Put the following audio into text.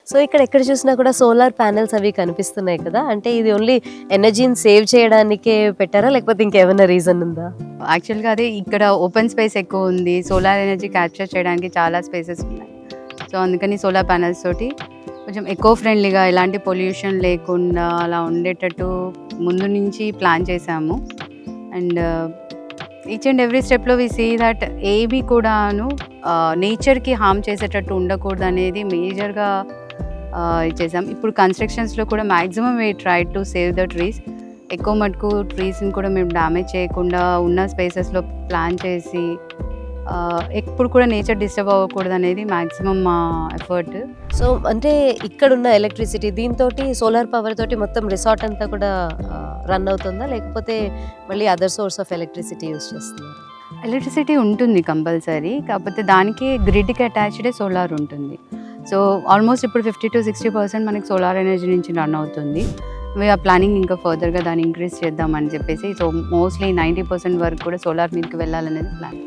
So ఇక్కడ ఎక్కడ చూసినా కూడా సోలార్ ప్యానెల్స్ అవి కనిపిస్తున్నాయి కదా, అంటే ఇది ఓన్లీ ఎనర్జీని సేవ్ చేయడానికే పెట్టారా లేకపోతే ఇంకేమైనా రీజన్ ఉందా? యాక్చువల్గా అదే ఇక్కడ ఓపెన్ స్పేస్ ఎక్కువ ఉంది, సోలార్ ఎనర్జీ క్యాప్చర్ చేయడానికి చాలా స్పేసెస్ ఉన్నాయి. సో అందుకని సోలార్ ప్యానెల్స్ తోటి కొంచెం ఎకో ఫ్రెండ్లీగా ఎలాంటి పొల్యూషన్ లేకుండా అలా ఉండేటట్టు ముందు నుంచి ప్లాన్ చేసాము. అండ్ ఈచ్ అండ్ ఎవ్రీ స్టెప్లో వి సీ దట్ ఏవి కూడాను నేచర్కి హామ్ చేసేటట్టు ఉండకూడదు అనేది మేజర్గా ఇచ్చేసాం. ఇప్పుడు కన్స్ట్రక్షన్స్లో కూడా maximum we try to save the trees. ఎక్కువ మటుకు ట్రీస్ని కూడా మేము డ్యామేజ్ చేయకుండా ఉన్న స్పేసెస్లో ప్లాన్ చేసి ఎప్పుడు కూడా నేచర్ డిస్టర్బ్ అవ్వకూడదు అనేది మ్యాక్సిమం మా ఎఫర్ట్. సో అంటే ఇక్కడున్న ఎలక్ట్రిసిటీ దీంతో సోలార్ పవర్ తోటి మొత్తం రిసార్ట్ అంతా కూడా రన్ అవుతుందా లేకపోతే మళ్ళీ other source of electricity use చేస్తున్నారు? ఎలక్ట్రిసిటీ ఉంటుంది కంపల్సరీ, కాకపోతే దానికి గ్రిడ్కి అటాచ్డే సోలార్ ఉంటుంది. సో ఆల్మోస్ట్ ఇప్పుడు 50-60% మనకి సోలార్ ఎనర్జీ నుంచి రన్ అవుతుంది. వీఆర్ ప్లానింగ్ ఇంకా ఫర్దర్గా దాన్ని ఇంక్రీజ్ చేద్దామని చెప్పేసి. సో మోస్ట్లీ 90% వరకు కూడా సోలార్ మీదకి వెళ్ళాలనేది ప్లాన్.